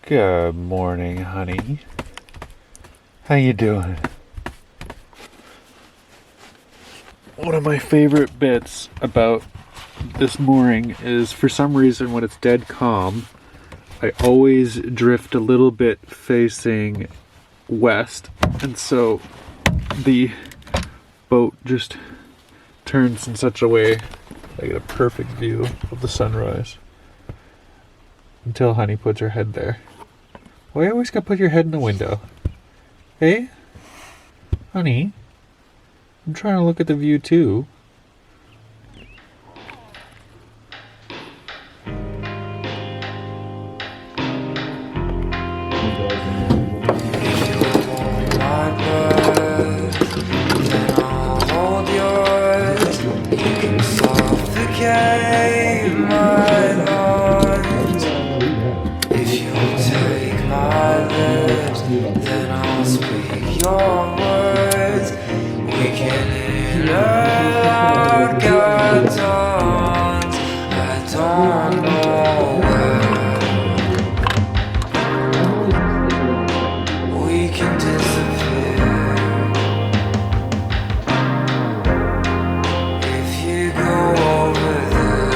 Good morning, honey. How you doing? One of my favorite bits about this mooring is, for some reason, when it's dead calm, I always drift a little bit facing west, and so the boat just turns in such a way I get a perfect view of the sunrise. Until honey puts her head there. Why you always gotta put your head in the window? Hey? Honey? I'm trying to look at the view too. Then I'll speak your words. We can interlock our tongues. I don't know where we can disappear. If you go over there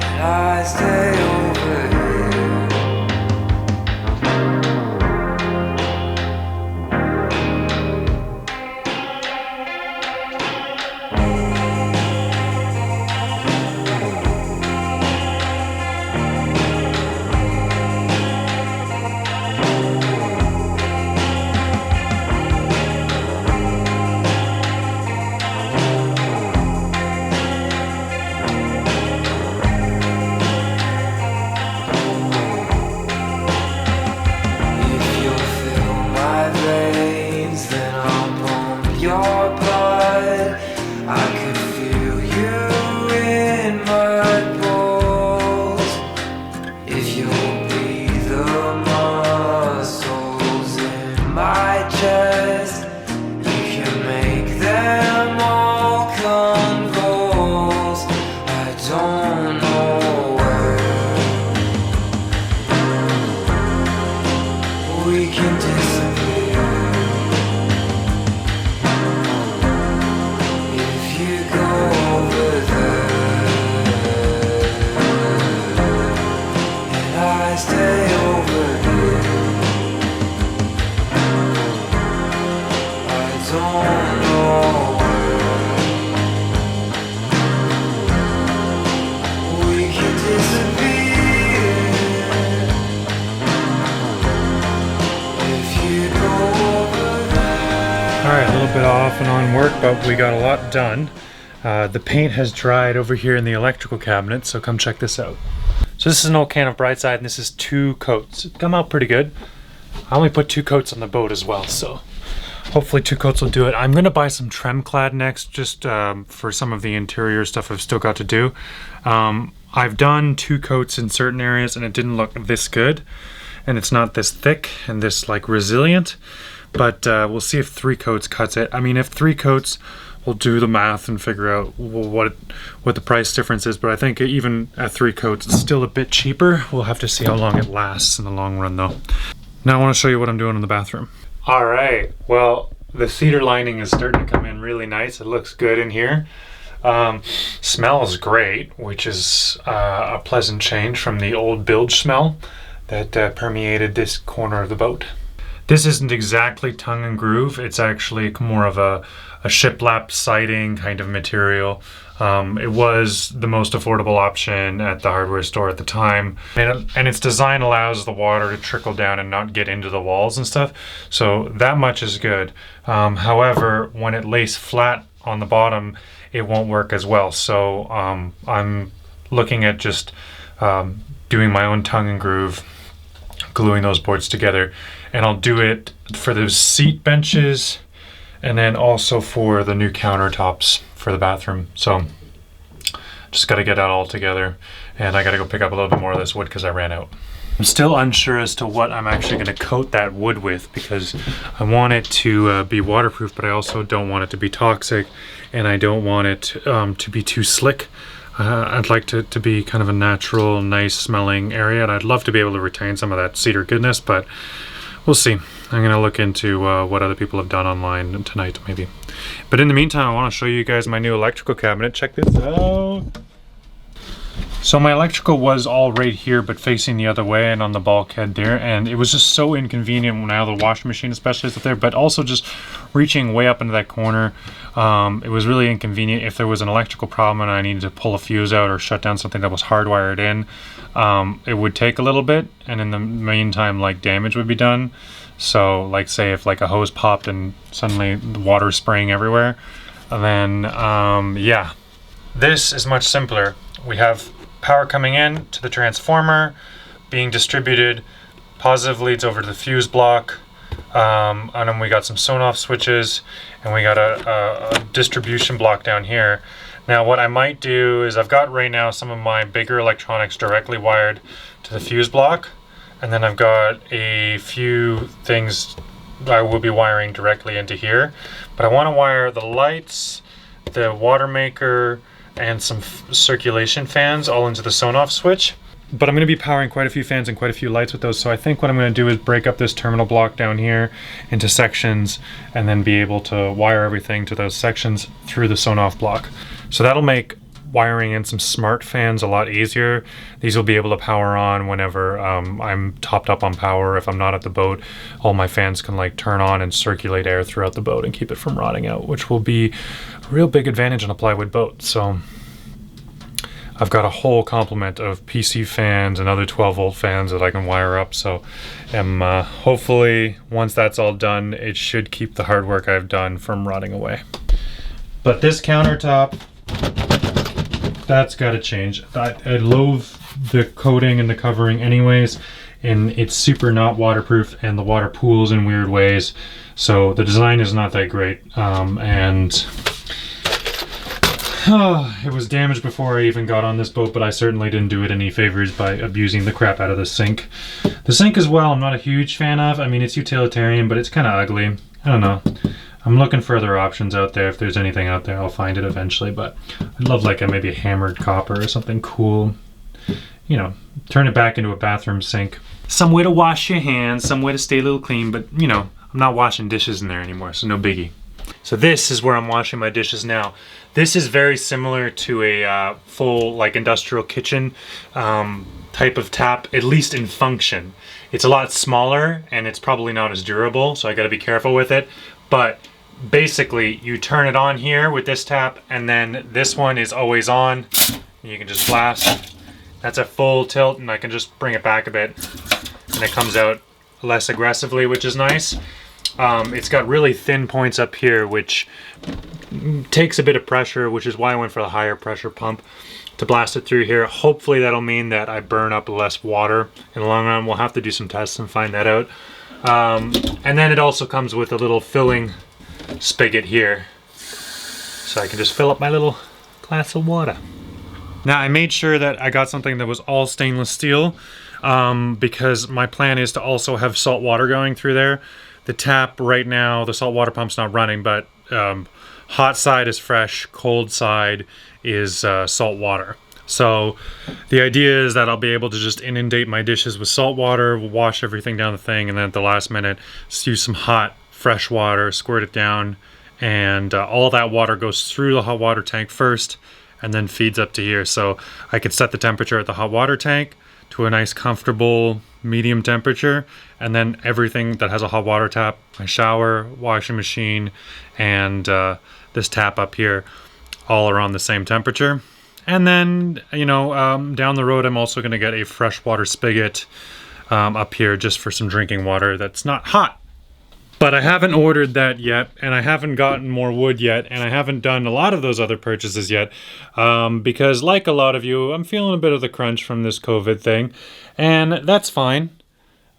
and I stay over here. Alright, a little bit off and on work, but we got a lot done. The paint has dried over here in the electrical cabinet, so come check this out. So this is an old can of Brightside, and this is 2 coats. It's come out pretty good. I only put 2 coats on the boat as well, so hopefully 2 coats will do it. I'm going to buy some Tremclad next, just for some of the interior stuff I've still got to do. I've done 2 coats in certain areas, and it didn't look this good. And it's not this thick and this like resilient. But we'll see if 3 coats cuts it. I mean, if 3 coats, we'll do the math and figure out what the price difference is. But I think even at 3 coats, it's still a bit cheaper. We'll have to see how long it lasts in the long run, though. Now I want to show you what I'm doing in the bathroom. All right. Well, the cedar lining is starting to come in really nice. It looks good in here. Smells great, which is a pleasant change from the old bilge smell that permeated this corner of the boat. This isn't exactly tongue and groove. It's actually more of a shiplap siding kind of material. It was the most affordable option at the hardware store at the time. And its design allows the water to trickle down and not get into the walls and stuff. So that much is good. However, when it lays flat on the bottom, it won't work as well. So I'm looking at just doing my own tongue and groove, gluing those boards together. And I'll do it for the seat benches and then also for the new countertops for the bathroom. So just got to get that all together, and I got to go pick up a little bit more of this wood because I ran out. I'm still unsure as to what I'm actually going to coat that wood with, because I want it to be waterproof, but I also don't want it to be toxic, and I don't want it to be too slick. I'd like to be kind of a natural, nice smelling area, and I'd love to be able to retain some of that cedar goodness, but we'll see. I'm gonna look into what other people have done online tonight, maybe. But in the meantime, I want to show you guys my new electrical cabinet. Check this out. So my electrical was all right here, but facing the other way and on the bulkhead there, and it was just so inconvenient now the washing machine especially is up there, but also just reaching way up into that corner. It was really inconvenient if there was an electrical problem and I needed to pull a fuse out or shut down something that was hardwired in. It would take a little bit, and in the meantime, like, damage would be done. So, like, say if like a hose popped and suddenly the water is spraying everywhere, and then yeah, this is much simpler. We have power coming in to the transformer, being distributed. Positive leads over to the fuse block, and then we got some sewn-off switches, and we got a distribution block down here. Now what I might do is I've got right now some of my bigger electronics directly wired to the fuse block, and then I've got a few things I will be wiring directly into here. But I want to wire the lights, the water maker, and some circulation fans all into the sewn-off switch. But I'm going to be powering quite a few fans and quite a few lights with those, so I think what I'm going to do is break up this terminal block down here into sections and then be able to wire everything to those sections through the sewn-off block. So that'll make wiring in some smart fans a lot easier. These will be able to power on whenever I'm topped up on power. If I'm not at the boat, all my fans can like turn on and circulate air throughout the boat and keep it from rotting out, which will be a real big advantage on a plywood boat. So I've got a whole complement of PC fans and other 12-volt fans that I can wire up. So hopefully once that's all done, it should keep the hard work I've done from rotting away. But this countertop, that's got to change. I loathe the coating and the covering anyways, and it's super not waterproof, and the water pools in weird ways, so the design is not that great. It was damaged before I even got on this boat, but I certainly didn't do it any favors by abusing the crap out of the sink. The sink as well, I'm not a huge fan of. I mean, it's utilitarian, but it's kind of ugly. I don't know. I'm looking for other options out there. If there's anything out there, I'll find it eventually, but I'd love like maybe a hammered copper or something cool. You know, turn it back into a bathroom sink. Some way to wash your hands, some way to stay a little clean, but you know, I'm not washing dishes in there anymore, so no biggie. So this is where I'm washing my dishes now. This is very similar to a full like industrial kitchen type of tap, at least in function. It's a lot smaller and it's probably not as durable, so I gotta be careful with it. But basically you turn it on here with this tap, and then this one is always on. You can just blast. That's a full tilt, and I can just bring it back a bit and it comes out less aggressively, which is nice. It's got really thin points up here, which takes a bit of pressure, which is why I went for the higher pressure pump to blast it through here. Hopefully that'll mean that I burn up less water in the long run. We'll have to do some tests and find that out. And then it also comes with a little filling spigot here, so I can just fill up my little glass of water. Now I made sure that I got something that was all stainless steel, because my plan is to also have salt water going through there. The tap right now, the salt water pump's not running, but hot side is fresh, cold side is salt water. So the idea is that I'll be able to just inundate my dishes with salt water, wash everything down the thing, and then at the last minute use some hot fresh water, squirt it down, and all that water goes through the hot water tank first and then feeds up to here. So I could set the temperature at the hot water tank to a nice comfortable medium temperature, and then everything that has a hot water tap, my shower, washing machine, and this tap up here, all around the same temperature. And then, you know, down the road I'm also going to get a freshwater spigot up here just for some drinking water that's not hot. But I haven't ordered that yet, and I haven't gotten more wood yet, and I haven't done a lot of those other purchases yet, because like a lot of you, I'm feeling a bit of the crunch from this COVID thing, and that's fine.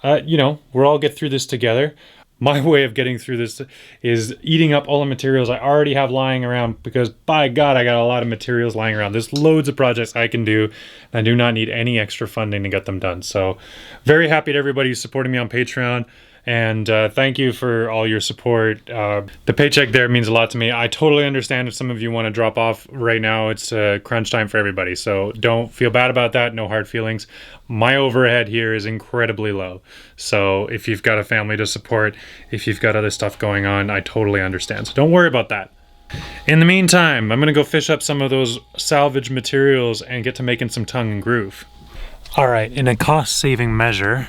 You know, we'll all get through this together. My way of getting through this is eating up all the materials I already have lying around, because by God, I got a lot of materials lying around. There's loads of projects I can do, and I do not need any extra funding to get them done. So very happy to everybody who's supporting me on Patreon. And thank you for all your support. The paycheck there means a lot to me. I totally understand if some of you want to drop off right now. It's crunch time for everybody, so don't feel bad about that. No hard feelings. My overhead here is incredibly low, so if you've got a family to support, if you've got other stuff going on, I totally understand. So don't worry about that. In the meantime, I'm gonna go fish up some of those salvage materials and get to making some tongue and groove. All right, in a cost-saving measure,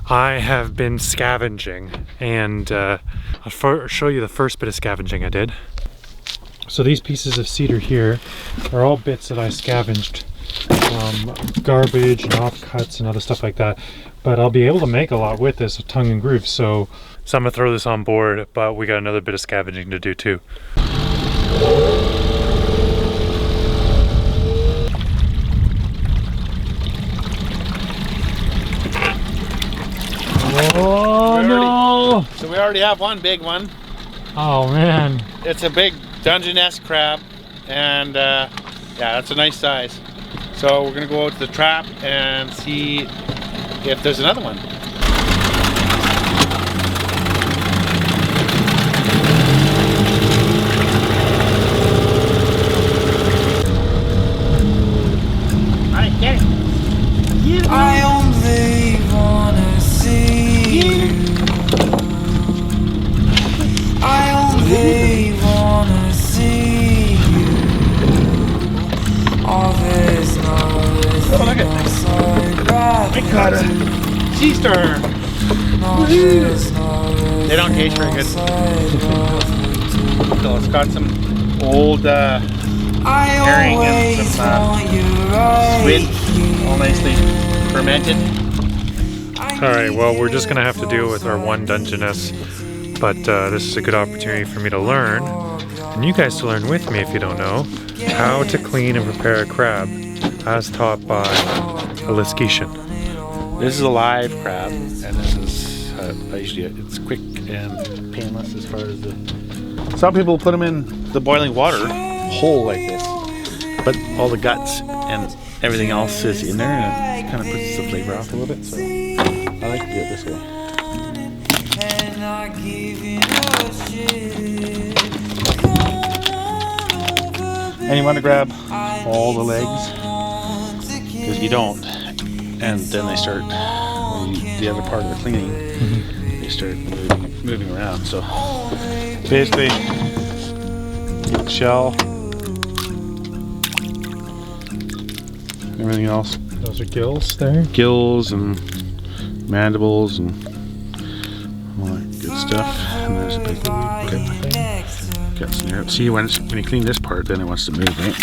I have been scavenging, and I'll show you the first bit of scavenging I did. So these pieces of cedar here are all bits that I scavenged from garbage and offcuts and other stuff like that. But I'll be able to make a lot with this tongue and groove, so I'm gonna throw this on board, but we got another bit of scavenging to do too. Oh no! So we already have one big one. Oh man. It's a big Dungeness crab, and yeah, that's a nice size. So we're gonna go out to the trap and see if there's another one. Alright, get it. I only wanna see you. I only wanna see you. All there's nothing outside. I caught a sea star. They don't taste very good. So it's got some old herring and some squid, all nicely fermented. Alright, well, we're just gonna have to deal with our one Dungeness, but this is a good opportunity for me to learn, and you guys to learn with me if you don't know, how to clean and prepare a crab, as taught by a Lasketian. This is a live crab, and this is usually it's quick and painless as far as the. Some people put them in the boiling water, whole like this, but all the guts and everything else is in there, and it kind of puts the flavor off a little bit. So I like to do it this way. And I give you no shit. And you want to grab all the legs, because you don't, and then they start the other part of the cleaning. They start moving around. So basically, shell, everything else. Those are gills there. Gills and mandibles and all that good stuff. And there's a big guts in there. See, when you clean this part, then it wants to move, right?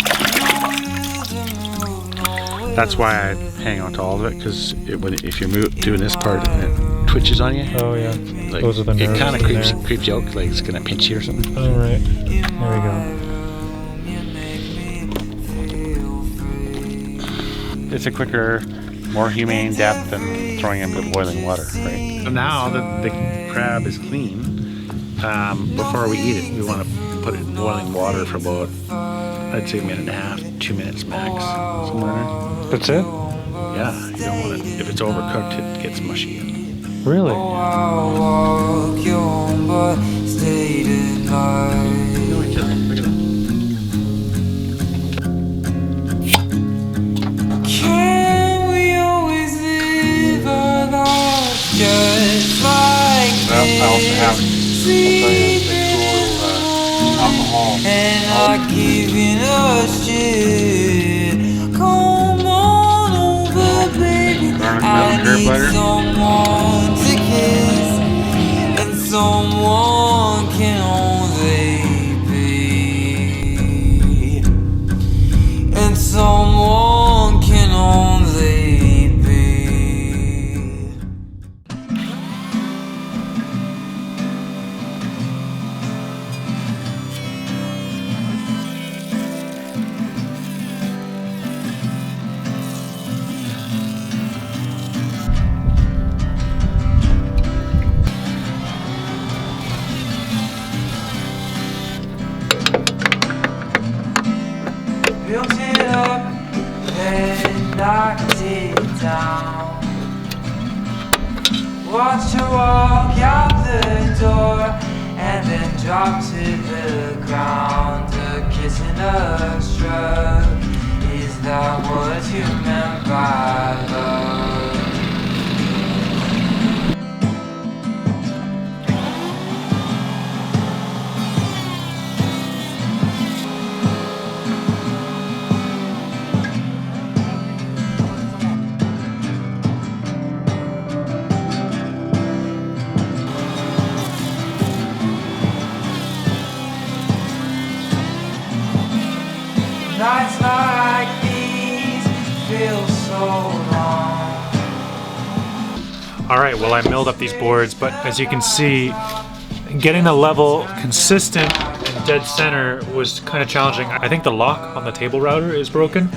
That's why I hang on to all of it, because if you're doing this part and it twitches on you, Oh yeah, like, those are the it nerves kind of in creeps you out, like it's gonna pinch you or something. All right, there we go. It's a quicker, more humane death than throwing into boiling water, right? So now that the crab is clean, before we eat it, we want to put it in boiling water for about, I'd say, a minute and a half, 2 minutes max, somewhere in there. That's it? Yeah, you don't want it. If it's overcooked, it gets mushy. Really? I'll walk you home, but stay tonight. Look at that. Can we always live our lives just like Well, I also have alcohol. and I giving us shit. Come on over, baby. I need someone to kiss, and someone can only be, and someone can only be. Built it up and knocked it down. Watch her walk out the door and then drop to the ground. A kiss and a shrug. Is that what you meant by love? Nights like these feel so long. All right, well, I milled up these boards, but as you can see, getting the level consistent and dead center was kind of challenging. I think the lock on the table router is broken.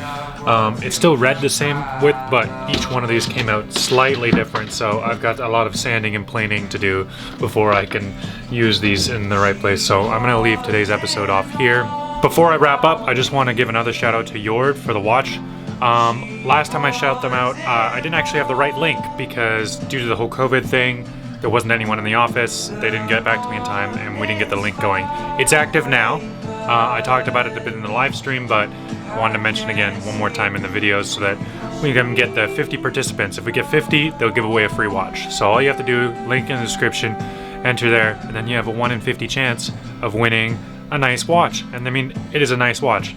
It's still read the same width, but each one of these came out slightly different, so I've got a lot of sanding and planing to do before I can use these in the right place. So I'm gonna leave today's episode off here. Before I wrap up, I just want to give another shout out to Jord for the watch. Last time I shouted them out, I didn't actually have the right link because due to the whole COVID thing, there wasn't anyone in the office, they didn't get back to me in time, and we didn't get the link going. It's active now. I talked about it a bit in the live stream, but I wanted to mention again one more time in the videos so that we can get the 50 participants. If we get 50, they'll give away a free watch. So all you have to do, link in the description, enter there, and then you have a 1 in 50 chance of winning a nice watch. And I mean, it is a nice watch.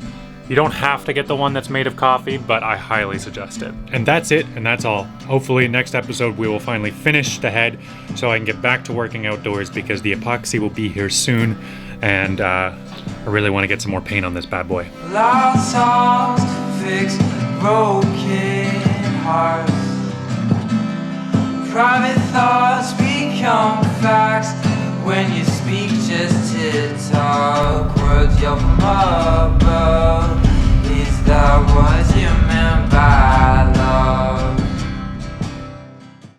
You don't have to get the one that's made of coffee, but I highly suggest it. And that's it, and that's all. Hopefully next episode we will finally finish the head so I can get back to working outdoors because the epoxy will be here soon, and I really want to get some more paint on this bad boy. Loud songs to fix broken hearts. Private thoughts become facts when you speak just to talk. Words yell from above. Is that what